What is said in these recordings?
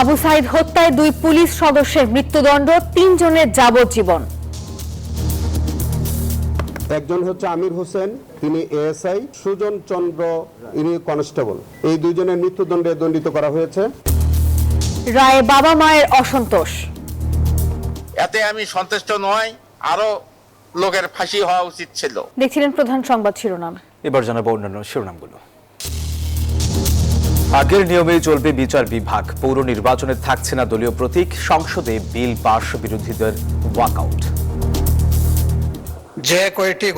আবু সাইদ হত্যায় 2 পুলিশ সদস্যের মৃত্যুদণ্ড, 3 জনের যাবজ্জীবন। একজন হচ্ছে আমির হোসেন, তিনি এএসআই, সুজন চন্দ্র ইনি কনস্টেবল। এই দুইজনের মৃত্যুদণ্ডে দণ্ডিত করা হয়েছে। রায়ে বাবা মায়ের অসন্তোষ। এতে আমি সন্তুষ্ট নই, আরো লোকের ফাঁসি হওয়া উচিত ছিল। দেখছিলেন প্রধান সংবাদ শিরোনাম। এবার জানাবো অন্যান্য শিরোনামগুলো। আগের নিয়মেই চলবে বিচার বিভাগ, পৌর নির্বাচনে থাকছে না দলীয় প্রতীক, সংসদে বিল পাশ, বিরোধীদের ওয়াকআউট। যে কয়টি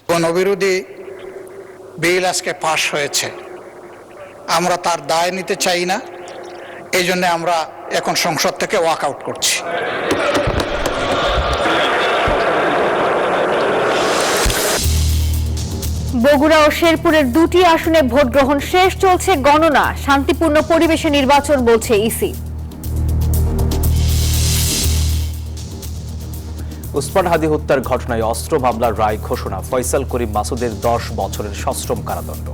গণবিরোধী বিল আজকে পাশ হয়েছে, আমরা তার দায় নিতে চাই না, এই জন্য আমরা এখন সংসদ থেকে ওয়াকআউট করছি। বগুড়া ও শেরপুরের 2টি আসনে ভোট গ্রহণ শেষ, চলছে গণনা, শান্তিপূর্ণ পরিবেশে নির্বাচন বলছে ইসি। উসমান হাদি হত্যার ঘটনায় অস্ত্র মামলার রায় ঘোষণা, ফয়সাল করিম মাসুদের 10 বছরের সশ্রম কারাদণ্ড।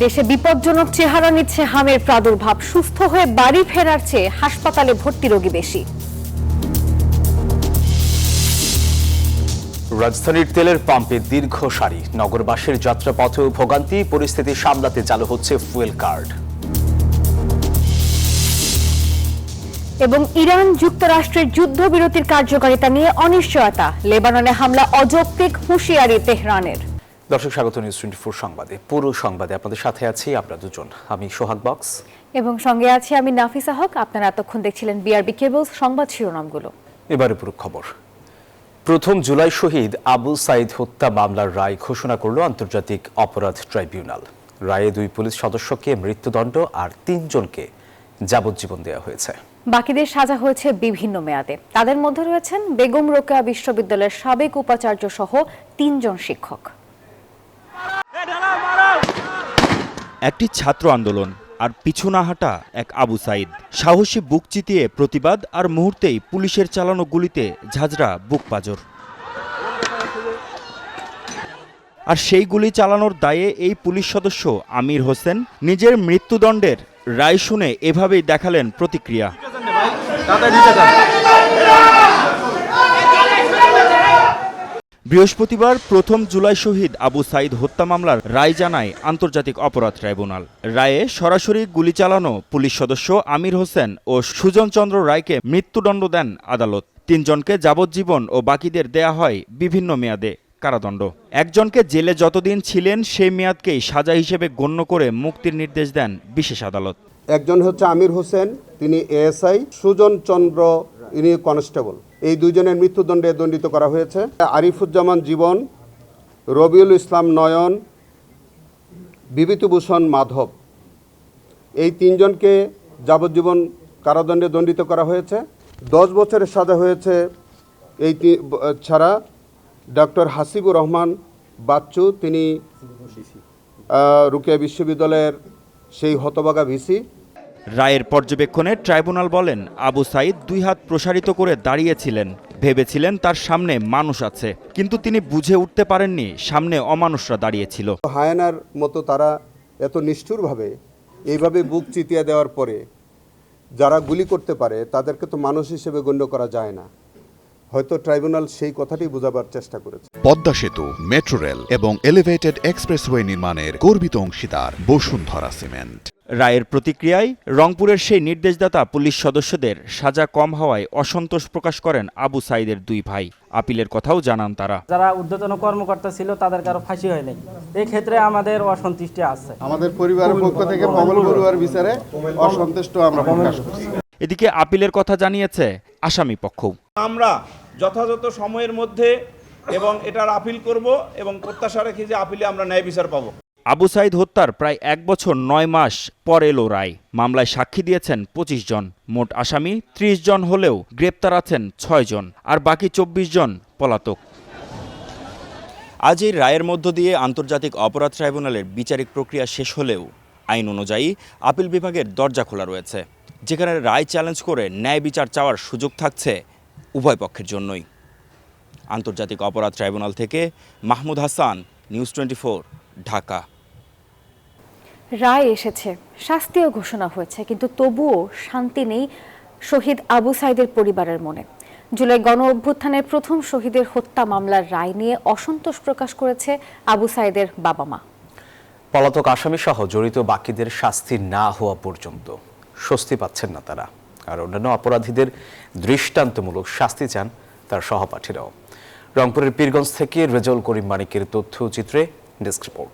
দেশে বিপজ্জনক চেহারা নিচ্ছে হামের প্রাদুর্ভাব, সুস্থ হয়ে বাড়ি ফেরার চেয়ে হাসপাতালে ভর্তি রোগী বেশি। রাজধানীর তেলের পাম্পে দীর্ঘ সারি, নগরবাসীর যাত্রাপথেও ভোগান্তি, পরিস্থিতি সামলাতে চালু হচ্ছে ফুয়েল কার্ড। এবং ইরান যুক্তরাষ্ট্রের যুদ্ধবিরতির কার্যকারিতা নিয়ে অনিশ্চয়তা, লেবাননে হামলা অযৌক্তিক, হুঁশিয়ারি তেহরানের। দর্শক, স্বাগত নিউজ 24 সংবাদে। পুরো সংবাদে আপনাদের সাথে আছি আমরা দুজন, আমি সোহাগ বক্স এবং সঙ্গে আছি আমি নাফিসা হক। আপনারা এতক্ষণ দেখছিলেন বিআরবি কেবলস সংবাদ শিরোনামগুলো। এবারে পুরো খবর। 1 জুলাই শহীদ আবু সাইদ হত্যা মামলার রায় ঘোষণা করল আন্তর্জাতিক অপরাধ ট্রাইব্যুনাল। রায়ে 2 পুলিশ সদস্যকে মৃত্যুদণ্ড আর 3 জনকে যাবজ্জীবন দেওয়া হয়েছে। বাকিদের সাজা হয়েছে বিভিন্ন মেয়াদে। তাদের মধ্যে রয়েছেন বেগম রোকেয়া বিশ্ববিদ্যালয়ের সাবেক উপাচার্য সহ 3 জন শিক্ষক। একটি ছাত্র আন্দোলন আর পিছু না হাঁটা এক আবু সাইদ, সাহসী বুক চিতিয়ে প্রতিবাদ, আর মুহূর্তেই পুলিশের চালানো গুলিতে ঝাঁঝরা বুক পাজর। আর সেই গুলি চালানোর দায়ে এই পুলিশ সদস্য আমির হোসেন নিজের মৃত্যুদণ্ডের রায় শুনে এভাবেই দেখালেন প্রতিক্রিয়া। বৃহস্পতিবার 1 জুলাই শহীদ আবু সাইদ হত্যা মামলার রায় জানায় আন্তর্জাতিক অপরাধ ট্রাইব্যুনাল। রায়ে সরাসরি গুলি চালানো পুলিশ সদস্য আমির হোসেন ও সুজন চন্দ্র রায়কে মৃত্যুদণ্ড দেন আদালত। 3 জনকে যাবজ্জীবন ও বাকিদের দেয়া হয় বিভিন্ন মেয়াদে কারাদণ্ড। একজনকে জেলে যতদিন ছিলেন সেই মেয়াদকেই সাজা হিসেবে গণ্য করে মুক্তির নির্দেশ দেন বিশেষ আদালত। একজন হচ্ছে আমির হোসেন, তিনি এএসআই, সুজন চন্দ্র ইনি কনস্টেবল। এই দুইজনের মৃত্যুদণ্ডে দণ্ডিত করা হয়েছে। আরিফুজ্জামান জীবন, রবিউল ইসলাম নয়ন, বিভূতিভূষণ মাধব, এই 3 জনকে যাবজ্জীবন কারাদণ্ডে দণ্ডিত করা হয়েছে। 10 বছরের সাজা হয়েছে এই ছাড়া ডক্টর হাসিবুর রহমান বাচ্চু, তিনি রোকেয়া বিশ্ববিদ্যালয়ের সেই হতভাগা ভিসি। রায়ের পর্যবেক্ষণে ট্রাইব্যুনাল বলেন, আবু সাইদ 2 হাত প্রসারিত করে দাঁড়িয়েছিলেন, ভেবেছিলেন তার সামনে মানুষ আছে, কিন্তু তিনি বুঝে উঠতে পারেননি সামনে অমানুষরা দাঁড়িয়েছিল। হায়ানার মতো তারা এত নিষ্ঠুরভাবে এইভাবে বুক চিতিয়ে দেওয়ার পরে যারা গুলি করতে পারে তাদেরকে তো মানুষ হিসেবে গণ্য করা যায় না। হয়তো ট্রাইব্যুনাল সেই কথাটি বোঝাবার চেষ্টা করেছে। পদ্মা সেতু, মেট্রো রেল এবং এলিভেটেড এক্সপ্রেসওয়ে নির্মাণের গর্বিত অংশীদার বসুন্ধরা সিমেন্ট। রায়ের প্রতিক্রিয়ায় রংপুরের সেই নির্দেশদাতা পুলিশ সদস্যদের সাজা কম হওয়ায় অসন্তোষ প্রকাশ করেন আবু সাইদের 2 ভাই। আপিলের কথাও জানান তারা। যারা ঊর্ধ্বতন কর্মকর্তা ছিল তাদের কারো ফাঁসি হয়নি, এই ক্ষেত্রে আমাদের অসন্তুষ্টি আছে। আমাদের পরিবারের পক্ষ থেকে কমল বড়ুয়ার বিচারে অসন্তুষ্ট আমরা প্রকাশ করছি। এদিকে আপিলের কথা জানিয়েছে আসামি পক্ষ। আমরা যথাযথ সময়ের মধ্যে এবং এটার আপিল করব এবং প্রত্যাশা রাখি যে আপিলে আমরা ন্যায় বিচার পাবো। আবু সাইদ হত্যার প্রায় 1 বছর 9 মাস পর এলো রায়। মামলায় সাক্ষী দিয়েছেন 25 জন, মোট আসামি 30 জন হলেও গ্রেপ্তার আছেন 6 জন, আর বাকি 24 জন পলাতক। আজ এই রায়ের মধ্য দিয়ে আন্তর্জাতিক অপরাধ ট্রাইব্যুনালের বিচারিক প্রক্রিয়া শেষ হলেও আইন অনুযায়ী আপিল বিভাগের দরজা খোলা রয়েছে, যেখানে রায় চ্যালেঞ্জ করে ন্যায় বিচার চাওয়ার সুযোগ থাকছে উভয় পক্ষের জন্যই। আন্তর্জাতিক অপরাধ ট্রাইব্যুনাল থেকে মাহমুদ হাসান, নিউজ 24, ঢাকা। রায় এসেছে, শাস্তিও ঘোষণা হয়েছে, কিন্তু তবুও শান্তি নেই শহীদ আবু সাইদের পরিবারের মনে। জুলাই গণ অভ্যুত্থানের প্রথম শহীদের হত্যা মামলার রায় নিয়ে অসন্তোষ প্রকাশ করেছে আবু সাইদের বাবা মা। পলাতক আসামি সহ জড়িত বাকিদের শাস্তি না হওয়া পর্যন্ত স্বস্তি পাচ্ছেন না তারা। আর অন্যান্য অপরাধীদের দৃষ্টান্তমূলক শাস্তি চান তার সহপাঠীরাও। রংপুরের পীরগঞ্জ থেকে রেজাউল করিম মানিকের তথ্যচিত্রে ডেস্ক রিপোর্ট।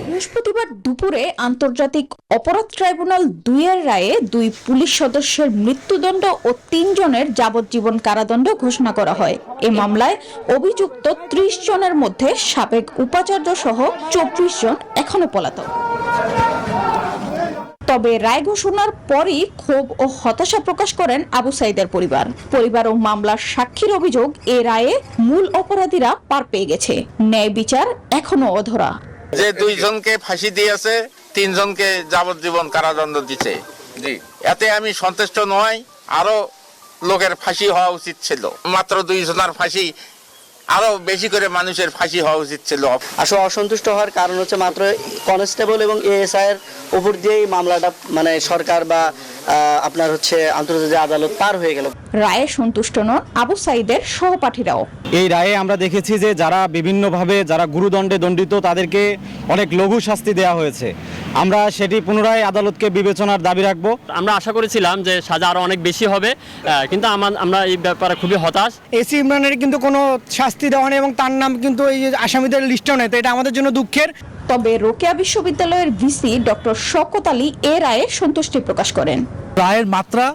বৃহস্পতিবার দুপুরে আন্তর্জাতিক অপরাধ ট্রাইব্যুনাল ২-এর রায়ে ২ পুলিশ সদস্যের মৃত্যুদণ্ড ও ৩ জনের যাবজ্জীবন কারাদণ্ড ঘোষণা করা হয়। এ মামলায় অভিযুক্ত ৩০ জনের মধ্যে সাবেক উপাচার্য সহ ২৪ জন এখনো পলাতক। তবে রায় ঘোষণার পরই ক্ষোভ ও হতাশা প্রকাশ করেন আবু সাইদের পরিবার ও মামলার সাক্ষীর অভিযোগ, এ রায়ে মূল অপরাধীরা পার পেয়ে গেছে, ন্যায় বিচার এখনো অধরা। যে 2 জনকে ফাঁসি দিয়েছে, 3 জনকে যাবজ্জীবন কারাদণ্ড দিচ্ছে, এতে আমি সন্তুষ্ট নই। আরো লোকের ফাঁসি হওয়া উচিত ছিল। মাত্র 2 জনের ফাঁসি, আরো বেশি করে মানুষের ফাঁসি হওয়া উচিত ছিল। আসলে অসন্তুষ্ট হওয়ার কারণ হচ্ছে মাত্র কনস্টেবল এবং এএসআই এর উপর দিয়েই মামলাটা সরকার বা আপনার আন্তর্জাতিক আদালত পার হয়ে গেল। রায়ে সন্তুষ্ট নন আবু সাইদের সহপাঠীরাও। এই রায়ে আমরা দেখেছি যে যারা বিভিন্নভাবে যারা গুরুদণ্ডে দণ্ডিত তাদেরকে অনেক লঘু শাস্তি দেওয়া হয়েছে। আমরা সেটি পুনরায় আদালতকে বিবেচনার দাবি রাখবো। আমরা আশা করেছিলাম যে সাজা আরো অনেক বেশি হবে, কিন্তু আমরা এই ব্যাপারে খুবই হতাশ। এসি ইমরানের কিন্তু কোনো শাস্তি দেওয়া নেই এবং তার নাম কিন্তু এই আসামিদের লিস্টেও নেই, তো এটা আমাদের জন্য দুঃখের। তবে রোকেয়া বিশ্ববিদ্যালয়ের ভিসি ডক্টর শওকত আলী এ রায়ে সন্তুষ্টি প্রকাশ করেন। রায়ের মাত্রা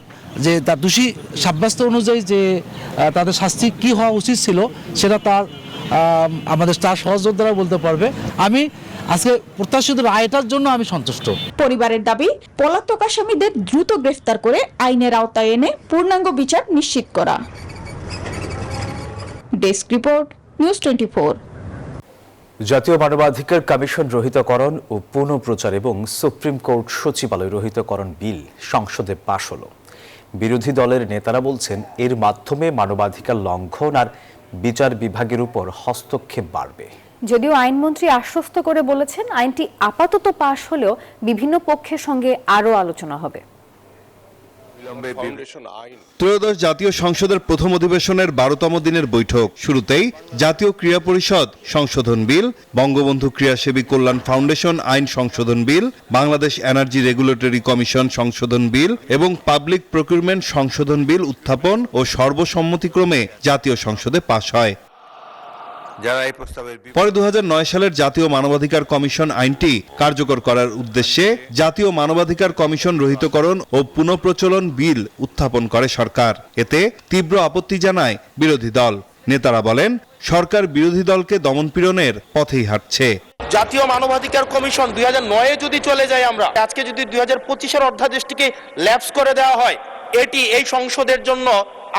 যে তার দোষী সাব্যস্ত অনুযায়ী যে তাদের শাস্তি কি হওয়া উচিত ছিল সেটা তার আমাদের তার সহযোদ্ধারা বলতে পারবে। আমি আজকে প্রত্যাশিত রায়টার জন্য আমি সন্তুষ্ট। পরিবারের দাবি, পলাতক আসামিদের দ্রুত গ্রেফতার করে আইনের আওতায় এনে পূর্ণাঙ্গ বিচার নিশ্চিত করা। Desk report, news 24। জাতীয় মানবাধিকার কমিশন রহিতকরণ ও পুনঃপ্রচার এবং সুপ্রিম কোর্ট সচিবালয় রহিতকরণ বিল সংসদে পাশ হলো। বিরোধী দলের নেতারা বলছেন এর মাধ্যমে মানবাধিকার লঙ্ঘন আর বিচার বিভাগের উপর হস্তক্ষেপ বাড়বে। যদিও আইনমন্ত্রী আশ্বস্ত করে বলেছেন আইনটি আপাতত পাশ হলেও বিভিন্ন পক্ষের সঙ্গে আরও আলোচনা হবে। ত্রয়োদশ জাতীয় সংসদের প্রথম অধিবেশনের 12তম দিনের বৈঠক শুরুতেই জাতীয় ক্রীড়া পরিষদ সংশোধন বিল, বঙ্গবন্ধু ক্রীড়াসেবী কল্যাণ ফাউন্ডেশন আইন সংশোধন বিল, বাংলাদেশ এনার্জি রেগুলেটরি কমিশন সংশোধন বিল এবং পাবলিক প্রকিউরমেন্ট সংশোধন বিল উত্থাপন ও সর্বসম্মতিক্রমে জাতীয় সংসদে পাশ হয়। পরে 2009 সালের জাতীয় মানবাধিকার কমিশন আইনটি কার্যকর করার উদ্দেশ্যে জাতীয় মানবাধিকার কমিশন রহিতকরণ ও পুনঃপ্রচলন বিল উত্থাপন করে সরকার। এতে তীব্র আপত্তি জানায় বিরোধী দল। নেতারা বলেন সরকার বিরোধী দলকে দমনপীড়নের পথেই হাঁটছে। জাতীয় মানবাধিকার কমিশন 2009-এ যদি চলে যায়, আমরা আজকে যদি 2025-এর অধ্যাদেশটিকে ল্যাপস করে দেওয়া হয়, এটি এই সংসদের জন্য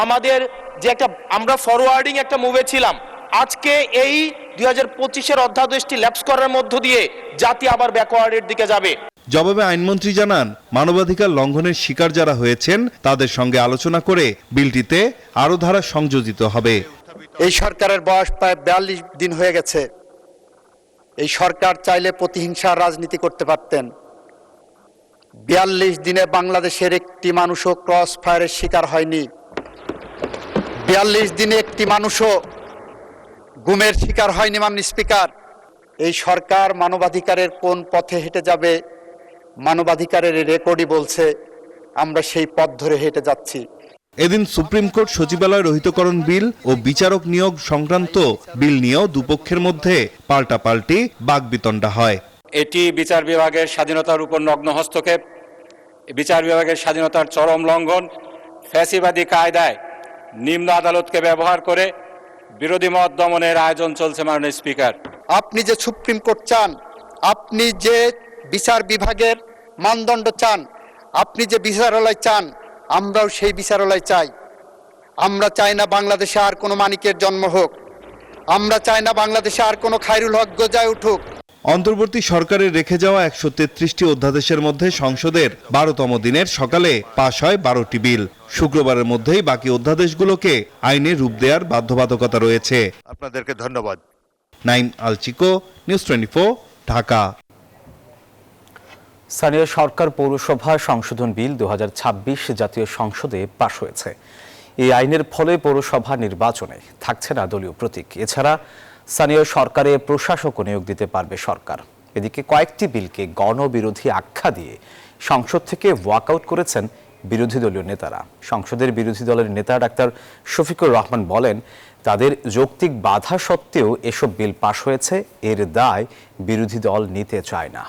আমাদের যে আমরা ফরওয়ার্ডিং একটা মুভে ছিলাম, আজকে এই 2025-এর অধ্যাদেশটি ল্যাপস করার মধ্য দিয়ে জাতি আবার ব্যাকওয়ার্ডের দিকে যাবে। জবাবে আইনমন্ত্রী জানান মানবাধিকার লঙ্ঘনের শিকার যারা হয়েছেন তাদের সঙ্গে আলোচনা করে বিলটিতে আরো ধারা সংযোজিত হবে। এই সরকারের বয়স প্রায় 42 দিন হয়ে গেছে। এই সরকার চাইলে প্রতিহিংসার রাজনীতি করতে পারতেন। 42 দিনে বাংলাদেশের একটি মানুষও ক্রস ফায়ারের শিকার হয়নি। 42 দিনে একটি মানুষও গুমের শিকার হয়নি। মাননীয় স্পিকার, এই সরকার মানবাধিকারের কোন পথে হেঁটে যাবে, মানবাধিকারের রেকর্ডই বলছে আমরা সেই পথ ধরে হেঁটে যাচ্ছি। এদিন সুপ্রিম কোর্ট সচিবালয় রহিতকরণ বিল ও বিচারক নিয়োগ সংক্রান্ত বিল নিয়েও দুপক্ষের মধ্যে পাল্টাপাল্টি বাকবিতণ্ডা হয়। এটি বিচার বিভাগের স্বাধীনতার উপর নগ্ন হস্তক্ষেপ, বিচার বিভাগের স্বাধীনতার চরম লঙ্ঘন, ফ্যাসিবাদী কায়দায় নিম্ন আদালতকে ব্যবহার করে বিরোধী মত দমনের আয়োজন চলছে। মাননীয় স্পিকার, আপনি যে সুপ্রিম কোর্ট চান, আপনি যে বিচার বিভাগের মানদণ্ড চান, আপনি যে বিচারালয় চান, আমরাও সেই বিচারালয় চাই। আমরা চাই না বাংলাদেশে আর কোনো মানিকের জন্ম হোক, আমরা চাই না বাংলাদেশে আর কোনো খায়রুল হক গজায় উঠুক। অন্তর্বর্তী সরকারের রেখে যাওয়া 133টি অধ্যাদেশের মধ্যে সংসদের 12তম দিনের সকালে পাশ হয় 12টি বিল। শুক্রবারের মধ্যেই বাকি অধ্যাদেশগুলোকে আইনে রূপ দেওয়ার বাধ্যবাধকতা রয়েছে। আপনাদেরকে ধন্যবাদ। নাইম আলচিকো, নিউজ 24, ঢাকা। স্থানীয় সরকার পৌরসভা সংশোধন বিল 2026 জাতীয় সংসদে পাশ হয়েছে। এই আইনের ফলে পৌরসভা নির্বাচনে থাকছে না দলীয় প্রতীক। এছাড়া স্থানীয় সরকারে প্রশাসকও নিয়োগ দিতে পারবে সরকার। এদিকে কয়েকটি বিলকে গণবিরোধী আখ্যা দিয়ে সংসদ থেকে ওয়াকআউট করেছেন বিরোধী দলীয় নেতারা। সংসদের বিরোধী দলের নেতা ডাক্তার শফিকুর রহমান বলেন, তাদের যৌক্তিক বাধা সত্ত্বেও এসব বিল পাশ হয়েছে, এর দায় বিরোধী দল নিতে চায় না।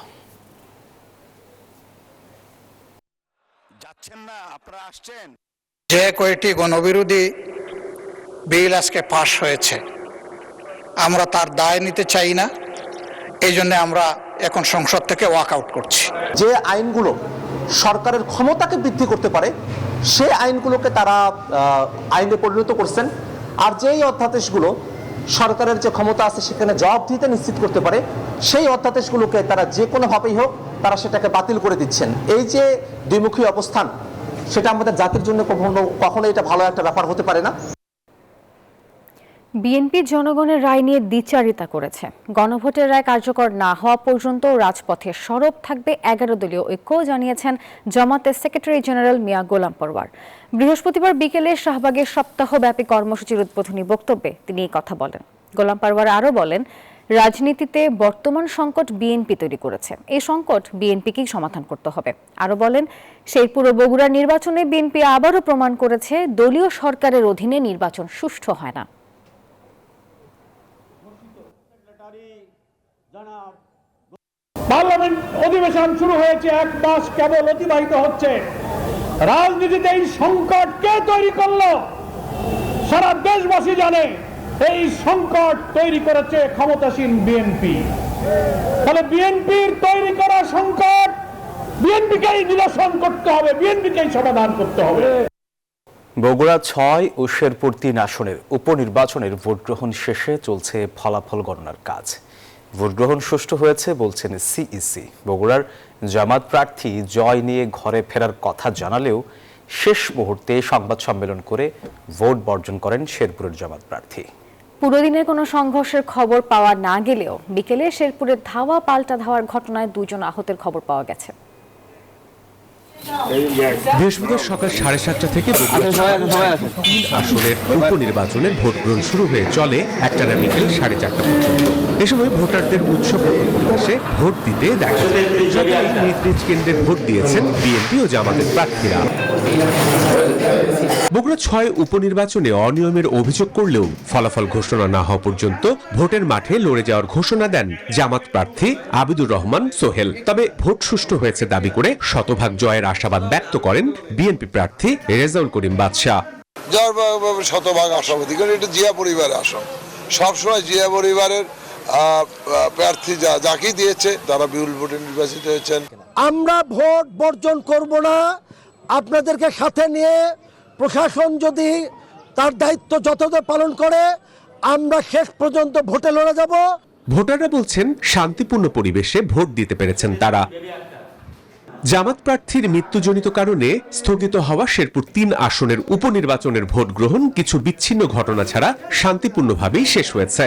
যে কয়টি গণবিরোধী বিল আজকে পাশ হয়েছে, আমরা তার দায় নিতে চাই না। এই জন্য আমরা এখন সংসদ থেকে ওয়াকআউট করছি। যে আইনগুলো সরকারের ক্ষমতাকে বৃদ্ধি করতে পারে সেই আইনগুলোকে তারা আইনে পরিণত করছেন, আর যেই অধ্যাদেশগুলো সরকারের যে ক্ষমতা আছে সেখানে জবাবদিহিতা নিশ্চিত করতে পারে সেই অধ্যাদেশগুলোকে তারা যে কোনোভাবেই হোক তারা সেটাকে বাতিল করে দিচ্ছেন। এই যে দ্বিমুখী অবস্থান, সেটা আমাদের জাতির জন্য কখনো এটা ভালো একটা ব্যাপার হতে পারে না। বিএনপি জনগণের রায় নিয়ে দ্বিচারিতা করেছে। গণভোটের রায় কার্যকর না হওয়া পর্যন্ত রাজপথে সরব থাকবে 11 দলীয় ঐক্য, জানিয়েছেন জামাতের সেক্রেটারি জেনারেল মিয়া গোলাম পরওয়ার। বৃহস্পতিবার বিকেলে শাহবাগের সপ্তাহব্যাপী কর্মসূচির উদ্বোধনী বক্তব্যে তিনি এই কথা বলেন। গোলাম পরওয়ার আরও বলেন, রাজনীতিতে বর্তমান সংকট বিএনপি তৈরি করেছে, এই সংকট বিএনপিকেই সমাধান করতে হবে। আরও বলেন, শেরপুর ও বগুড়া নির্বাচনে বিএনপি আবারও প্রমাণ করেছে দলীয় সরকারের অধীনে নির্বাচন সুষ্ঠু হয় না। পার্লামেন্ট অধিবেশন শুরু হয়েছে, 1 মাস কেবল অতিবাহিত হচ্ছে। রাজনীতিতে এই সংকট কে তৈরি করলো? সারা দেশবাসী জানে এই সংকট তৈরি করেছে ক্ষমতাসীন বিএনপি। তাহলে বিএনপির তৈরি করা সংকট বিএনপিকেই নিরসন করতে হবে, বিএনপিকেই সমাধান করতে হবে। বগুড়া 6 ও শেরপুর 3 আসনের উপনির্বাচনের ভোট গ্রহণ শেষে চলছে ফলাফল গণনার কাজ। ভোটগ্রহণ সুষ্ঠু হয়েছে বলছেন সিইসি। বগুড়ার জামাত প্রার্থী জয় নিয়ে ঘরে ফেরার কথা জানালেও শেষ মুহূর্তে সংবাদ সম্মেলন করে ভোট বর্জন করেন শেরপুরের জামাত প্রার্থী। পুরো দিনের কোনো সংঘর্ষের খবর পাওয়া না গেলেও বিকেলে শেরপুরের ধাওয়া পাল্টা ধাওয়ার ঘটনায় 2 জন আহতের খবর পাওয়া গেছে। বৃহস্পতিবার সকাল 7:30টা থেকে আসনের উপনির্বাচনের ভোট গ্রহণ শুরু হয়ে চলে একটানা বিকেল 4:30টা পর্যন্ত। এ সময় ভোটারদের উৎসব পরিবেশে ভোট দিতে দেখা যায়। সকালে নিজ নিজ কেন্দ্রে ভোট দিয়েছেন বিএনপি ও জামাতের প্রার্থীরা। বগুড়া 6 উপনির্বাচনে অনিয়মের অভিযোগ করলেও ফলাফল ঘোষণা না হওয়া পর্যন্ত ভোটের মাঠে লড়ে যাওয়ার ঘোষণা দেন জামাত প্রার্থী আবিদুর রহমান সোহেল। তবে ভোট সুষ্ঠু হয়েছে দাবি করে শতভাগ জয়ের আশাবাদ ব্যক্ত করেন বিএনপি প্রার্থী রেজাউল করিম বাদশা। শতভাগ আশাবাদী, কারণ এটা জিয়া পরিবারের আসন। সবসময় জিয়া পরিবারের প্রার্থী যাকেই দিয়েছে তারা বিপুল ভোটে নির্বাচিত হয়েছেন। আমরা ভোট বর্জন করব না, আপনাদেরকে সাথে নিয়ে প্রশাসন যদি তার দায়িত্ব যথাযথ পালন করে আমরা শেষ পর্যন্ত ভোটে লড়ে যাব। ভোটাররা বলছেন শান্তিপূর্ণ পরিবেশে ভোট দিতে পেরেছেন তারা। জামাত প্রার্থীর মৃত্যুজনিত কারণে স্থগিত হওয়া শেরপুর 3 আসনের উপনির্বাচনের ভোট গ্রহণ কিছু বিচ্ছিন্ন ঘটনা ছাড়া শান্তিপূর্ণভাবেই শেষ হয়েছে।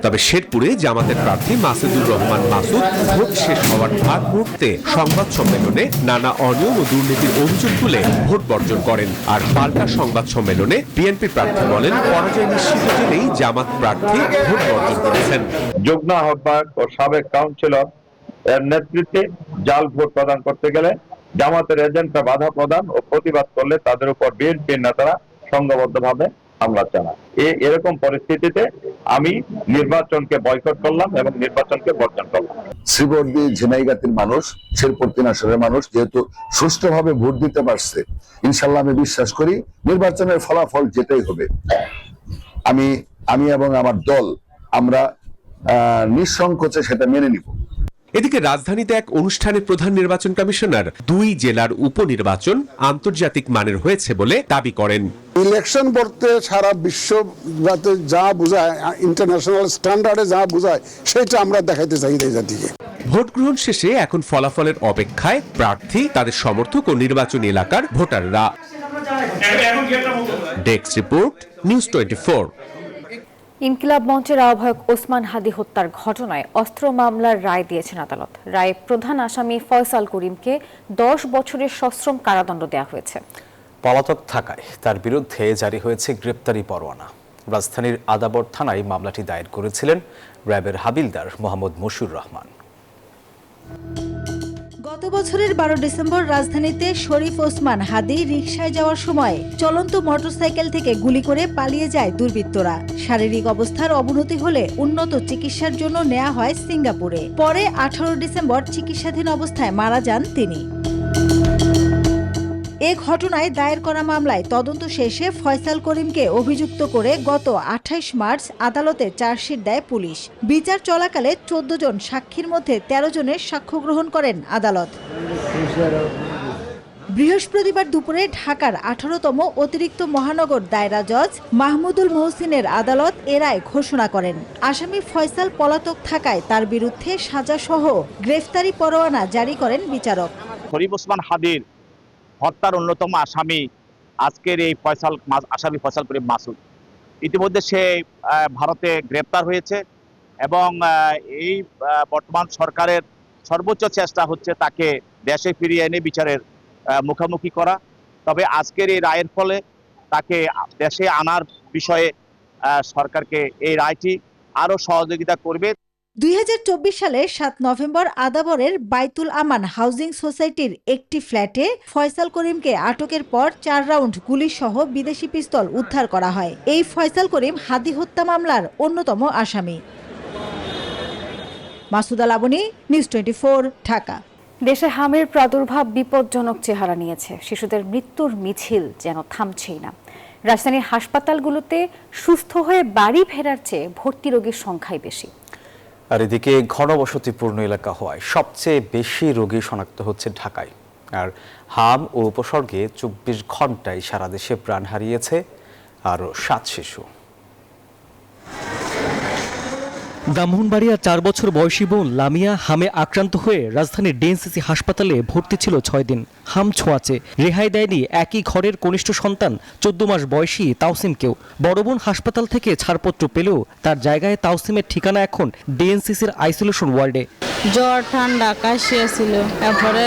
তবে শেরপুরে জামাতের প্রার্থী মাসুদুর রহমান মাসুদ ভোট শেষ হওয়ার আগ মুহূর্তে সংবাদ সম্মেলনে নানা অনিয়ম ও দুর্নীতির অভিযোগ তুলে ভোট বর্জন করেন। আর পাল্টা সংবাদ সম্মেলনে বিএনপি প্রার্থী বলেন, পরাজয় নিশ্চিত জেনেই জামাত প্রার্থী ভোট বর্জন করেছেন। যুগ্ম আহ্বায়ক ও সাবেক কাউন্সিলর এর নেতৃত্বে জাল ভোট প্রদান করতে গেলে জামাতের এজেন্টরা বাধা প্রদান ও প্রতিবাদ করলে তাদের উপর বিএনপির নেতারা সংঘবদ্ধভাবে হামলা চালায়। এরকম পরিস্থিতিতে আমি নির্বাচনকে বয়কট করলাম এবং নির্বাচনকে বর্জন করলাম। শ্রীবর্দী ঝিনাইগাতির মানুষ, শেরপুর 3 আসনের মানুষ যেহেতু সুষ্ঠুভাবে ভোট দিতে পারছে, ইনশাল্লাহ আমি বিশ্বাস করি নির্বাচনের ফলাফল যেটাই হবে আমি এবং আমার দল আমরা নিঃসংকোচে সেটা মেনে নিব। এদিকে রাজধানীতে এক অনুষ্ঠানে প্রধান নির্বাচন কমিশনার 2 জেলার উপনির্বাচন আন্তর্জাতিক মানের হয়েছে বলে দাবি করেন। ইলেকশন বলতে সারা বিশ্ব যা বোঝায়, ইন্টারন্যাশনাল স্ট্যান্ডার্ডে যা বোঝায় সেটা আমরা দেখাইতে চাই এই জাতিকে। ভোট গ্রহণ শেষে এখন ফলাফলের অপেক্ষায় প্রার্থী, তাদের সমর্থক ও নির্বাচনী এলাকার ভোটাররা। Desk report, news 24। ইনকিলাব মঞ্চের আহ্বায়ক ওসমান হাদি হত্যার ঘটনায় অস্ত্র মামলার রায় দিয়েছেন আদালত। রায়ে প্রধান আসামি ফয়সাল করিমকে 10 বছরের সশ্রম কারাদণ্ড দেওয়া হয়েছে। পলাতক থাকায় তার বিরুদ্ধে জারি হয়েছে গ্রেপ্তারি পরোয়ানা। রাজধানীর আদাবর থানায় মামলাটি দায়ের করেছিলেন র্যাবের হাবিলদার মোহাম্মদ মশিউর রহমান। গত বছরের 12 ডিসেম্বর রাজধানীতে শরীফ ওসমান হাদি রিকশায় যাওয়ার সময় চলন্ত মোটরসাইকেল থেকে গুলি করে পালিয়ে যায় দুর্বৃত্তরা। শারীরিক অবস্থার অবনতি হলে উন্নত চিকিৎসার জন্য নেওয়া হয় সিঙ্গাপুরে। পরে 18 ডিসেম্বর চিকিৎসাধীন অবস্থায় মারা যান তিনি। এ ঘটনায় দায়ের করা মামলায় তদন্ত শেষে ফয়সাল করিমকে অভিযুক্ত করে গত 28 মার্চ আদালতে চার্জশিট দেয় পুলিশ। বিচার চলাকালে 14 জন সাক্ষীর মধ্যে 13 জনের সাক্ষ্য গ্রহণ করেন আদালত। বৃহস্পতিবার দুপুরে ঢাকার 18তম অতিরিক্ত মহানগর দায়রা জজ মাহমুদুল মহসিনের আদালত এ রায় ঘোষণা করেন। আসামি ফয়সাল পলাতক থাকায় তার বিরুদ্ধে সাজাসহ গ্রেফতারি পরোয়ানা জারি করেন বিচারক। শরীফ ওসমান হাদির হত্যার অন্যতম আসামি আজকের এই আসামি ফয়সাল করিম মাসুদ ইতিমধ্যে সে ভারতে গ্রেপ্তার হয়েছে এবং এই বর্তমান সরকারের সর্বোচ্চ চেষ্টা হচ্ছে তাকে দেশে ফিরিয়ে এনে বিচারের মুখোমুখি করা। তবে আজকের এই রায়ের ফলে তাকে দেশে আনার বিষয়ে সরকারকে এই রায়টি আরও সহযোগিতা করবে। 2024 সালের 7 নভেম্বর আদাবরের বাইতুল আমান হাউজিং সোসাইটির একটি ফ্ল্যাটে ফয়সাল করিমকে আটকের পর 4 রাউন্ড গুলিসহ বিদেশি পিস্তল উদ্ধার করা হয়। এই ফয়সাল করিম হাদি হত্যা মামলার অন্যতম আসামি। মাসুদা লাবনী, নিউজ 24, ঢাকা। দেশে হামের প্রাদুর্ভাব বিপজ্জনক চেহারা নিয়েছে। শিশুদের মৃত্যুর মিছিল যেন থামছেই না। রাজধানীর হাসপাতালগুলোতে সুস্থ হয়ে বাড়ি ফেরার চেয়ে ভর্তি রোগীর সংখ্যাই বেশি। আর এদিকে ঘনবসতিপূর্ণ এলাকা হওয়ায় সবচেয়ে বেশি রোগী শনাক্ত হচ্ছে ঢাকায়। আর হাম ও উপসর্গে 24 ঘন্টায় সারা দেশে প্রাণ হারিয়েছে আরও 7 শিশু। ব্রাহ্মণবাড়িয়া 4 বছর বয়সী বোন লামিয়া হামে আক্রান্ত হয়ে রাজধানীর ডিএনসিসি হাসপাতালে ভর্তি ছিল 6 দিন। হাম ছোঁয়াচে রেহাই দেয়নি একই ঘরের কনিষ্ঠ সন্তান 14 মাস বয়সী তাওসিমকেও। বড় বোন হাসপাতাল থেকে ছাড়পত্র পেলেও তার জায়গায় তাওসিমের ঠিকানা এখন ডিএনসিসির আইসোলেশন ওয়ার্ডে। জ্বর, ঠান্ডা, কাশি ছিল, তারপরে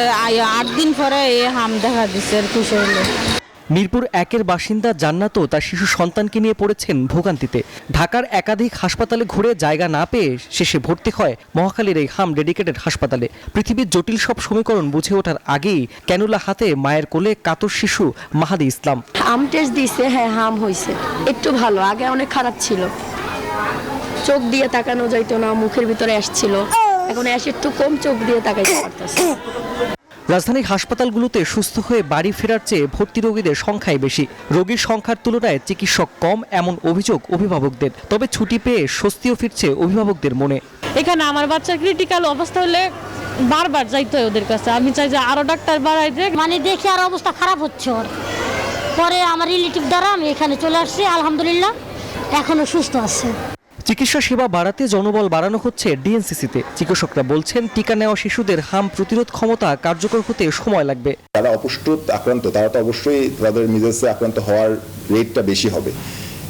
8 দিন পরে এই হাম দেখা দিচ্ছে। মিরপুর 1-এর বাসিন্দা জান্নাতও তার শিশু সন্তানকে নিয়ে পড়েছেন ভোগান্তিতে। ঢাকার একাধিক হাসপাতালে ঘুরে জায়গা না পেয়ে শেষে ভর্তি হয় মহাখালীর এই হাম ডেডিকেটেড হাসপাতালে। পৃথিবীর জটিল সব সমীকরণ বুঝে ওঠার আগেই ক্যানুলা হাতে মায়ের কোলে কাতর শিশু মাহাদি ইসলাম। হাম টেস্ট দিছে, হ্যাঁ হাম হয়েছে, একটু ভালো, আগে অনেক খারাপ ছিল, চোখ দিয়ে তাকানো যাইতো না, মুখের ভিতরে আসছিল, এখন এসে একটু কম, চোখ দিয়ে তাকাইতে পারতেছে। রাজধানীর হাসপাতালগুলোতে সুস্থ হয়ে বাড়ি ফেরার চেয়ে ভর্তি রোগীদের সংখ্যাই বেশি। রোগীর সংখ্যার তুলনায় চিকিৎসক কম, এমন অভিযোগ অভিভাবকদের। তবে ছুটি পেয়ে স্বস্তিও ফিরছে অভিভাবকদের মনে। এখানে আমার বাচ্চার ক্রিটিক্যাল অবস্থা হলে বারবার যাইতে হয় ওদের কাছে। আমি চাই যে আরো ডাক্তার বাড়াই দেখ, মানে দেখি আর অবস্থা খারাপ হচ্ছে ওর। পরে আমার রিলেটিভ দ্বারা আমি এখানে চলে আসছি, আলহামদুলিল্লাহ এখনো সুস্থ আছে। চিকিৎসা সেবা বাড়াতে জনবল বাড়ানো হচ্ছে ডিএনসিসিতে। চিকিৎসকরা বলছেন টিকা নেওয়া শিশুদের হাম প্রতিরোধ ক্ষমতা কার্যকর হতে সময় লাগবে। যারা অপুষ্টিতে আক্রান্ত তারা তো অবশ্যই তাদের মিজেলসে আক্রান্ত হওয়ার রেটটা বেশি হবে,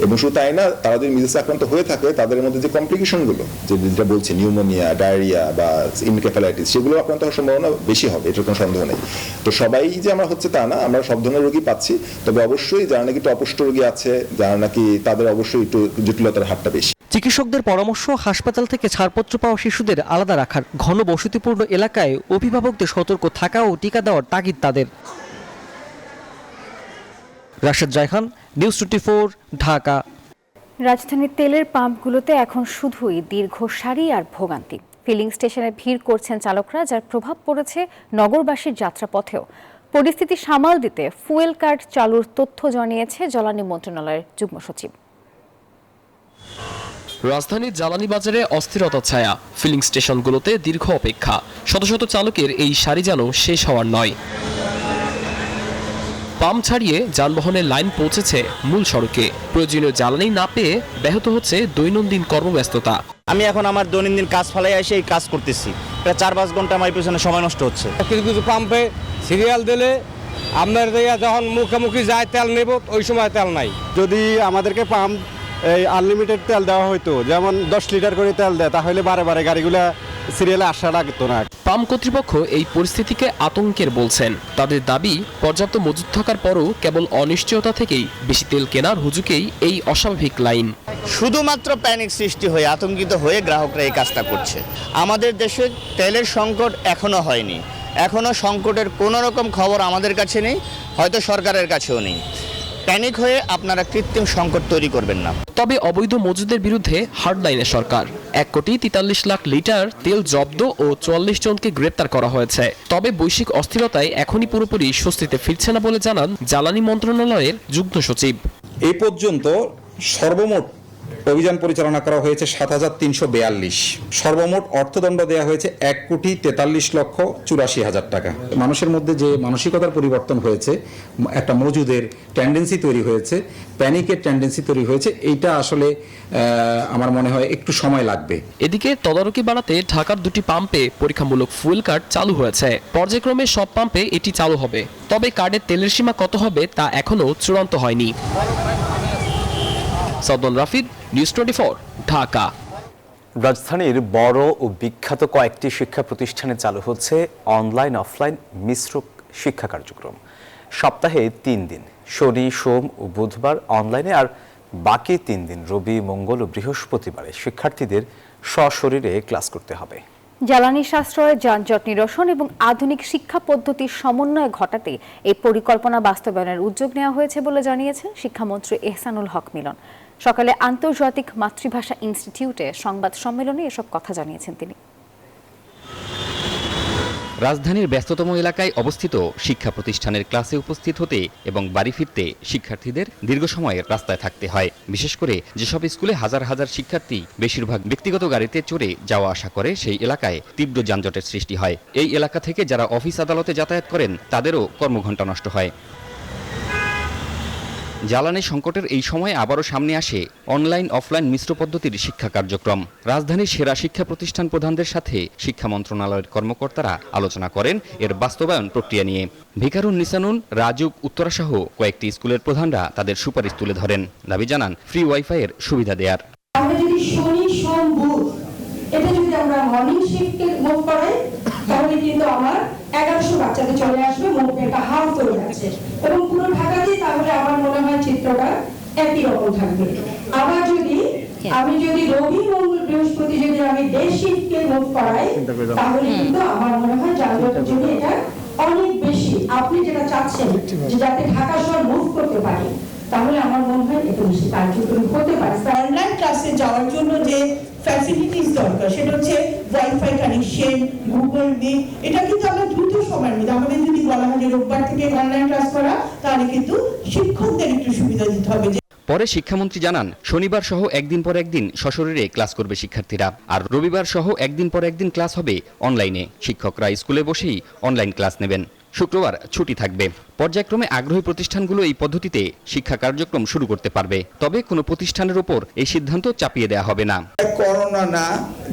এবং শুধু তাই না, তারা যদি মিজেলসে আক্রান্ত হয়ে থাকে তাদের মধ্যে যে কমপ্লিকেশনগুলো যেটা বলছে নিউমোনিয়া, ডায়রিয়া বা এনকেফালাইটিস, সেগুলো আক্রান্ত হওয়ার সম্ভাবনা বেশি হবে, এটার কোনো সন্দেহ নেই। তো সবাই যে আমরা হচ্ছে তা না, আমরা সব ধরনের রোগী পাচ্ছি, তবে অবশ্যই যারা নাকি একটু অপুষ্ট রোগী আছে, যারা নাকি তাদের অবশ্যই একটু জটিলতার হারটা বেশি। চিকিৎসকদের পরামর্শ হাসপাতাল থেকে ছাড়পত্র পাওয়া শিশুদের আলাদা রাখার। ঘন বসতিপূর্ণ এলাকায় অভিভাবকদের সতর্ক থাকা ও টিকা দেওয়ার তাগিদ তাদের। রাশেদ জায়খান, নিউজ 24, ঢাকা। রাজধানীর তেলের পাম্পগুলোতে এখন শুধুই দীর্ঘ সারি আর ভোগান্তি। ফিলিং স্টেশনে ভিড় করছেন চালকরা, যার প্রভাব পড়েছে নগরবাসীর যাত্রাপথেও। পরিস্থিতি সামাল দিতে ফুয়েল কার্ড চালুর তথ্য জানিয়েছে জ্বালানি মন্ত্রণালয়ের যুগ্ম সচিব। রাজধানীর জ্বালানি বাজারে অস্থিরতা ছায়া। ফিলিং স্টেশনগুলোতে দীর্ঘ অপেক্ষা। শত শত চালকের এই সারি যেন শেষ হওয়ার নয়। পাম্প ছাড়িয়ে যানবাহনের লাইন পৌঁছেছে মূল সড়কে। প্রয়োজনীয় জ্বালানি না পেয়ে ব্যাহত হচ্ছে দৈনন্দিন কর্মব্যস্ততা। আমি এখন আমার দৈনন্দিন কাজ ফেলাই এসে এই কাজ করতেছি, প্রায় 4-5 ঘন্টা আমার পেছনে সময় নষ্ট হচ্ছে। কিছু কিছু পাম্পে সিরিয়াল দিলে আপনার যখন মুখোমুখি যায় তেল নেব, ওই সময় তেল নাই। যদি আমাদেরকে পাম্প এই আনলিমিটেড তেল দেওয়া হতো, যেমন 10 লিটার করে তেল দেয়, তাহলে বারে বারে গাড়িগুলা সিরিয়ালে আসা লাগতো না। পাম কর্তৃপক্ষ এই পরিস্থিতিকে আতঙ্কের বলছেন। তাদের দাবি, পর্যাপ্ত মজুত থাকার পরও কেবল অনিশ্চয়তা থেকেই বেশি তেল কেনার হুজুকেই এই অস্বাভাবিক লাইন। শুধুমাত্র প্যানিক সৃষ্টি হয়ে আতঙ্কিত হয়ে গ্রাহকরা এই কাজটা করছে। আমাদের দেশে তেলের সংকট এখনো হয়নি, এখনো সংকটের কোনো রকম খবর আমাদের কাছে নেই, হয়তো সরকারের কাছেও নেই। প্যানিক হয়ে আপনারা কৃত্রিম সংকট তৈরি করবেন না। তবে অবৈধ মজুদের বিরুদ্ধে হার্ডলাইনে সরকার 1,43,00,000 লিটার তেল জব্দ ও 44 জনকে গ্রেপ্তার করা হয়েছে। তবে বৈশ্বিক অস্থিরতায় এখনই পুরোপুরি স্বস্তিতে ফিরছে না বলে জানান জ্বালানি মন্ত্রণালয়ের যুগ্ম সচিব। এই পর্যন্ত সর্বমোট অভিযান পরিচালনা করা হয়েছে 7,342। সর্বমোট অর্থদণ্ড দেওয়া হয়েছে 1,43,84,000 টাকা। মানুষের মধ্যে যে মানসিকতার পরিবর্তন হয়েছে, একটা মজুদের টেন্ডেন্সি তৈরি হয়েছে, প্যানিকের টেন্ডেন্সি তৈরি হয়েছে, এইটা আসলে আমার মনে হয় একটু সময় লাগবে। এদিকে তদারকি বাড়াতে ঢাকার 2টি পাম্পে পরীক্ষামূলক ফুয়েল কার্ড চালু হয়েছে। পর্যায়ক্রমে সব পাম্পে এটি চালু হবে। তবে কার্ডের তেলের সীমা কত হবে তা এখনও চূড়ান্ত হয়নি। সাউদন রাফিদ, নিউজ 24, ঢাকা। রাজধানীর বড় ও বিখ্যাত কয়েকটি শিক্ষা প্রতিষ্ঠানে চালু হচ্ছে অনলাইন অফলাইন মিশ্র শিক্ষা কার্যক্রম। সপ্তাহে 3 দিন, শনি, সোম ও বুধবার অনলাইনে, আর বাকি 3 দিন রবি, মঙ্গল ও বৃহস্পতিবারে শিক্ষার্থীদের সশরীরে ক্লাস করতে হবে। জ্বালানি সাশ্রয়, যানজট নিরসন এবং আধুনিক শিক্ষা পদ্ধতির সমন্বয় ঘটাতে এই পরিকল্পনা বাস্তবায়নের উদ্যোগ নেওয়া হয়েছে বলে জানিয়েছেন শিক্ষামন্ত্রী এহসানুল হক মিলন। সকালে আন্তর্জাতিক মাতৃভাষা ইনস্টিটিউটে সংবাদ সম্মেলনে এসব কথা জানিয়েছেন তিনি। রাজধানীর ব্যস্ততম এলাকায় অবস্থিত শিক্ষা প্রতিষ্ঠানের ক্লাসে উপস্থিত হতে এবং বাড়ি ফিরতে শিক্ষার্থীদের দীর্ঘ সময় রাস্তায় থাকতে হয়। বিশেষ করে যেসব স্কুলে হাজার হাজার শিক্ষার্থী বেশিরভাগ ব্যক্তিগত গাড়িতে চড়ে যাওয়া আসা করে, সেই এলাকায় তীব্র যানজটের সৃষ্টি হয়। এই এলাকা থেকে যারা অফিস আদালতে যাতায়াত করেন তাদেরও কর্মঘণ্টা নষ্ট হয়। জ্বালানি সংকটের এই সময়ে আবারও সামনে আসে অনলাইন অফলাইন মিশ্র পদ্ধতির শিক্ষা কার্যক্রম। রাজধানীর সেরা শিক্ষা প্রতিষ্ঠান প্রধানদের সাথে শিক্ষা মন্ত্রণালয়ের কর্মকর্তারা আলোচনা করেন এর বাস্তবায়ন প্রক্রিয়া নিয়ে। ভিকারুন নিসানুন, রাজুক, উত্তরাসহ কয়েকটি স্কুলের প্রধানরা তাদের সুপারিশ তুলে ধরেন, দাবি জানান ফ্রি ওয়াইফাই এর সুবিধা দেওয়ার। আমরা যদি শনি, সোম, বুধ এটা যদি আমরা মর্নিং শিফটে মুভ করাই, তাহলে কিন্তু আমার 1100 বাচ্চাদের চলে আসবে, মুভমেন্টটা হাফ হয়ে যাচ্ছে এবং পুরো ঢাকাতে, তাহলে আমার মনে হয় চিত্রটা একই রকম থাকবে। আবার আমি যদি রবি, মঙ্গল, বৃহস্পতি যদি আমি ডে শিফটে মুভ করাই, তাহলে কিন্তু আমার মনে হয় যানজটের জন্য এটা অনেক বেশি। আপনি যেটা চাচ্ছেন যে যাতে ঢাকা শহর মুভ করতে পারে, তাহলে আমার মনে হয় এটা বেশি কার্যকরী হতে পারে। অনলাইন ক্লাসে যাওয়ার জন্য যে ফ্যাসিলিটিস দরকার, সেটা হচ্ছে ওয়াইফাই কানেকশন, গুগল মিট, এটা কিন্তু আমরা দ্রুত সময়ের মধ্যে, আমাদের যদি বলা হয় যে রোববার থেকে অনলাইন ক্লাস করা, তাহলে কিন্তু শিক্ষকদের একটু সুবিধা দিতে হবে। পরে শিক্ষামন্ত্রী জানান, শনিবার সহ একদিন পর একদিন সশরীরে ক্লাস করবে শিক্ষার্থীরা, আর রবিবার সহ একদিন পর একদিন ক্লাস হবে অনলাইনে। শিক্ষকরা স্কুলে বসেই অনলাইন ক্লাস নেবেন। শুক্রবার ছুটি থাকবে। পর্যায়ক্রমে আগ্রহী প্রতিষ্ঠানগুলো এই পদ্ধতিতে শিক্ষা কার্যক্রম শুরু করতে পারবে। তবে কোনো প্রতিষ্ঠানের উপর এই সিদ্ধান্ত চাপিয়ে দেওয়া হবে না। করোনা না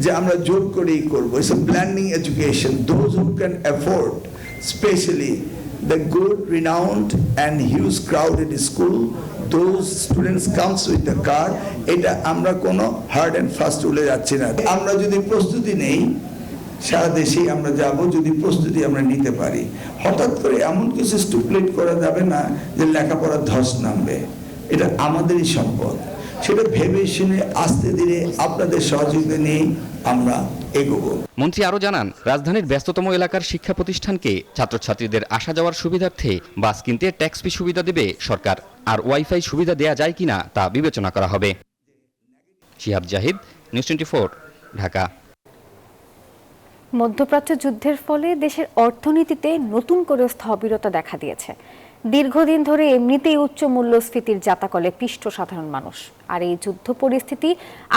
যে আমরা জোর করেই করবো, it's a blending education. Those who can afford, specially the good, renowned and huge crowded school, those students comes with the card. এটা আমরা কোনো হার্ড অ্যান্ড ফাস্ট রুলে যাচ্ছি না। আমরা যদি প্রস্তুতি নেই, সারা দেশেই আমরা যাব, যদি প্রস্তুতি আমরা নিতে পারি। হঠাৎ করে এমন কিছু স্টুপলেট করা যাবে না যে লেখাপড়া ধস নামবে। এটা আমাদেরই সম্পদ, সেটা ভেবে শুনে আস্তে ধীরে আপনাদের সহযোগিতা নিয়ে আমরা এগোবো। মন্ত্রী আরও জানান, রাজধানীর ব্যস্ততম এলাকার শিক্ষা প্রতিষ্ঠানকে ছাত্রছাত্রীদের আসা যাওয়ার সুবিধার্থে বাস কিনতে ট্যাক্স ফি সুবিধা দেবে সরকার, আর ওয়াইফাই সুবিধা দেয়া যায় কিনা তা বিবেচনা করা হবে। শিহাব জাহিদ, নিউজ 24, ঢাকা। মধ্যপ্রাচ্য যুদ্ধের ফলে দেশের অর্থনীতিতে নতুন করে স্থবিরতা দেখা দিয়েছে। দীর্ঘদিন ধরে এমনিতেই উচ্চ মূল্যস্ফীতির জাতাকলে পিষ্ট সাধারণ মানুষ, আর এই যুদ্ধ পরিস্থিতি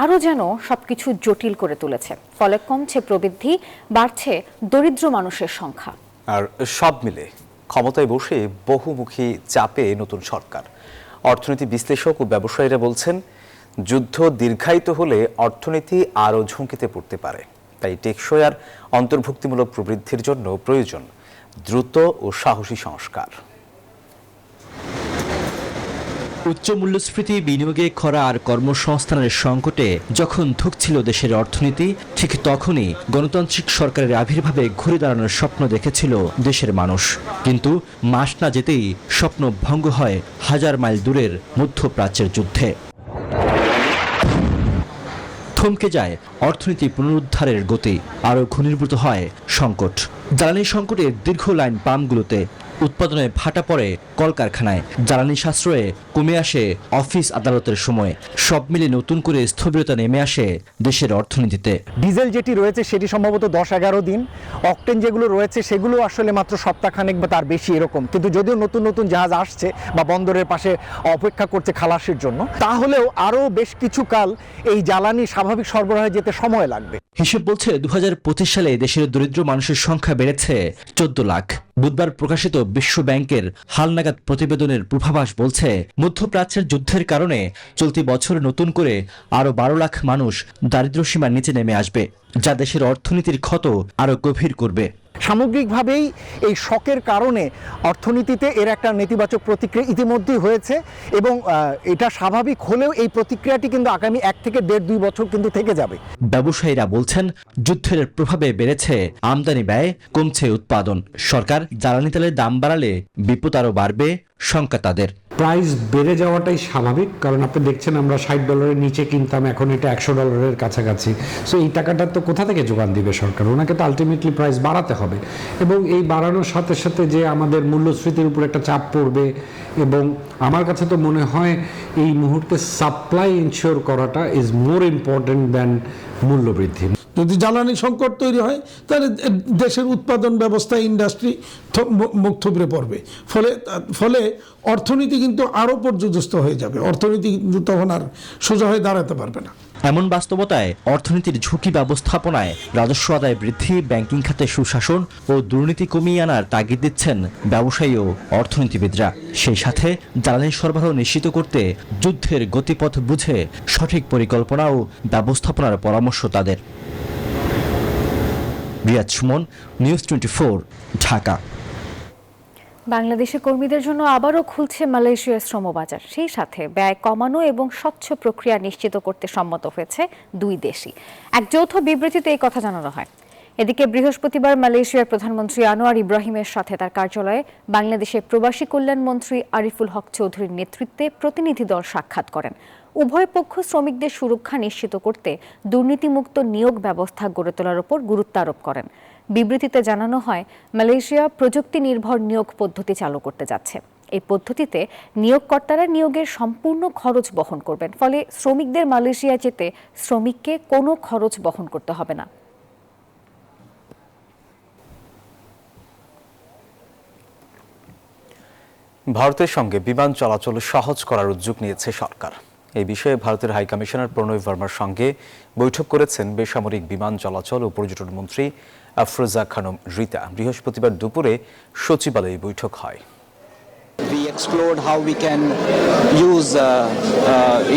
আরও যেন সবকিছু জটিল করে তুলেছে। ফলে কমছে প্রবৃদ্ধি, বাড়ছে দরিদ্র মানুষের সংখ্যা। আর সব মিলে ক্ষমতায় বসে বহুমুখী চাপে নতুন সরকার। অর্থনীতি বিশ্লেষক ও ব্যবসায়ীরা বলছেন, যুদ্ধ দীর্ঘায়িত হলে অর্থনীতি আরও ঝুঁকিতে পড়তে পারে। তাই টেকসই আর অন্তর্ভুক্তিমূলক প্রবৃদ্ধির জন্য প্রয়োজন দ্রুত ও সাহসী সংস্কার। উচ্চ মূল্যস্ফীতি, বিনিয়োগে খরা আর কর্মসংস্থানের সংকটে যখন ধুঁকছিল দেশের অর্থনীতি, ঠিক তখনই গণতান্ত্রিক সরকারের আবির্ভাবে ঘুরে দাঁড়ানোর স্বপ্ন দেখেছিল দেশের মানুষ। কিন্তু মাস না যেতেই স্বপ্ন ভঙ্গ হয় হাজার মাইল দূরের মধ্যপ্রাচ্যের যুদ্ধে। থমকে যায় অর্থনীতি পুনরুদ্ধারের গতি, আরও ঘনীভূত হয় সংকট। জ্বালানি সংকটে দীর্ঘ লাইন পাম্পগুলোতে, উৎপাদনে ভাটা পড়ে কলকারখানায়, জ্বালানি সাশ্রয়ে কমে আসে অফিস আদালতের সময়। সব মিলে নতুন করে স্থবিরতা নেমে আসে দেশের অর্থনীতিতে। ডিজেল যেটি রয়েছে সেটি সম্ভবত 10-11 দিন, অকটেন যেগুলো রয়েছে সেগুলো আসলে মাত্র সপ্তাহখানেক বা তার বেশি এরকম। কিন্তু যদিও নতুন নতুন জাহাজ আসছে বা বন্দরের পাশে অপেক্ষা করছে খালাসের জন্য, তাহলেও আরও বেশ কিছু কাল এই জ্বালানি স্বাভাবিক সরবরাহে যেতে সময় লাগবে। হিসেব বলছে 2025 সালে দেশের দরিদ্র মানুষের সংখ্যা বেড়েছে 14 লাখ। বুধবার প্রকাশিত বিশ্ব ব্যাংকের হালনাগাদ প্রতিবেদনের পূর্বাভাস বলছে, মধ্যপ্রাচ্যের যুদ্ধের কারণে চলতি বছর নতুন করে আরও 12 লাখ মানুষ দারিদ্র্যসীমার নিচে নেমে আসবে, যা দেশের অর্থনীতির ক্ষত আরও গভীর করবে। সামগ্রিকভাবেই এই শকের কারণে অর্থনীতিতে এর একটা নেতিবাচক প্রতিক্রিয়া ইতিমধ্যেই হয়েছে এবং এটা স্বাভাবিক হলেও এই প্রতিক্রিয়াটি কিন্তু আগামী 1 থেকে 1.5-2 বছর কিন্তু থেকে যাবে। ব্যবসায়ীরা বলছেন, যুদ্ধের প্রভাবে বেড়েছে আমদানি ব্যয়, কমছে উৎপাদন। সরকার জ্বালানি তেলের দাম বাড়ালে বিপদ আরও বাড়বে, শঙ্কা তাদের। প্রাইস বেড়ে যাওয়াটাই স্বাভাবিক, কারণ আপনি দেখছেন আমরা $60 নিচে কিনতাম, এখন এটা $100 কাছাকাছি। সো এই টাকাটা তো কোথা থেকে যোগান দিবে সরকার? ওনাকে তো আলটিমেটলি প্রাইস বাড়াতে হবে এবং এই বাড়ানোর সাথে সাথে যে আমাদের মূল্যস্ফীতির উপর একটা চাপ পড়বে, এবং আমার কাছে তো মনে হয় এই মুহূর্তে সাপ্লাই ইনশিওর করাটা ইজ মোর ইম্পর্টেন্ট দ্যান মূল্যবৃদ্ধি। যদি জ্বালানি সংকট তৈরি হয় তাহলে দেশের উৎপাদন ব্যবস্থা, ইন্ডাস্ট্রি মুখ থুবড়ে পড়বে, ফলে অর্থনীতি কিন্তু আরও পর্যদস্ত হয়ে যাবে। অর্থনীতি কিন্তু তখন আর সোজা হয়ে দাঁড়াতে পারবে না। এমন বাস্তবতায় অর্থনীতির ঝুঁকি ব্যবস্থাপনায় রাজস্ব আদায় বৃদ্ধি, ব্যাংকিং খাতে সুশাসন ও দুর্নীতি কমিয়ে আনার তাগিদ দিচ্ছেন ব্যবসায়ী ও অর্থনীতিবিদরা। সেই সাথে জ্বালানি সরবরাহ নিশ্চিত করতে যুদ্ধের গতিপথ বুঝে সঠিক পরিকল্পনা ও ব্যবস্থাপনার পরামর্শ তাদের। রিয়াদ সুমন, নিউজ 24, ঢাকা। বাংলাদেশি কর্মীদের জন্য আবারও খুলছে মালয়েশিয়ার শ্রমবাজার। সেই সাথে ব্যয় কমানো এবং স্বচ্ছ প্রক্রিয়া নিশ্চিত করতে সম্মত হয়েছে দুই দেশই। এক যৌথ বিবৃতিতে এই কথা জানানো হয়। এদিকে বৃহস্পতিবার মালয়েশিয়ার প্রধানমন্ত্রী আনোয়ার ইব্রাহিমের সাথে তার কার্যালয়ে বাংলাদেশের প্রবাসী কল্যাণ মন্ত্রী আরিফুল হক চৌধুরীর নেতৃত্বে প্রতিনিধি দল সাক্ষাৎ করেন। উভয় পক্ষ শ্রমিকদের সুরক্ষা নিশ্চিত করতে দুর্নীতিমুক্ত নিয়োগ ব্যবস্থা গড়ে তোলার উপর গুরুত্ব আরোপ করেন। বিবৃতিতে জানানো হয়, মালয়েশিয়া প্রযুক্তি নির্ভর নিয়োগ পদ্ধতি চালু করতে যাচ্ছে। এই পদ্ধতিতে নিয়োগকর্তারা নিয়োগের সম্পূর্ণ খরচ বহন করবেন, ফলে শ্রমিকদের মালয়েশিয়া যেতে শ্রমিককে কোনো খরচ বহন করতে হবে না। ভারতের সঙ্গে বিমান চলাচল সহজ করার উদ্যোগ নিয়েছে সরকার। এই বিষয়ে ভারতের হাই কমিশনার প্রণয় ভার্মার সঙ্গে বৈঠক করেছেন বেসামরিক বিমান চলাচল ও পর্যটন মন্ত্রী আফরোজা খানম রিতা। বৃহস্পতিবার দুপুরে সচিবালয়ে বৈঠক হয়। We explored how we can use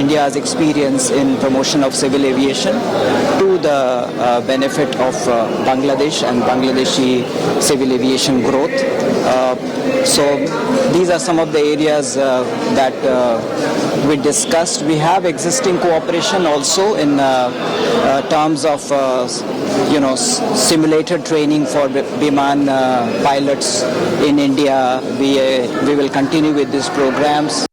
India's experience in promotion of civil aviation to the benefit of Bangladesh and Bangladeshi civil aviation growth. So these are some of the areas that we discussed. We have existing cooperation also in terms of simulator training for Biman pilots in India. We will continue with these programs.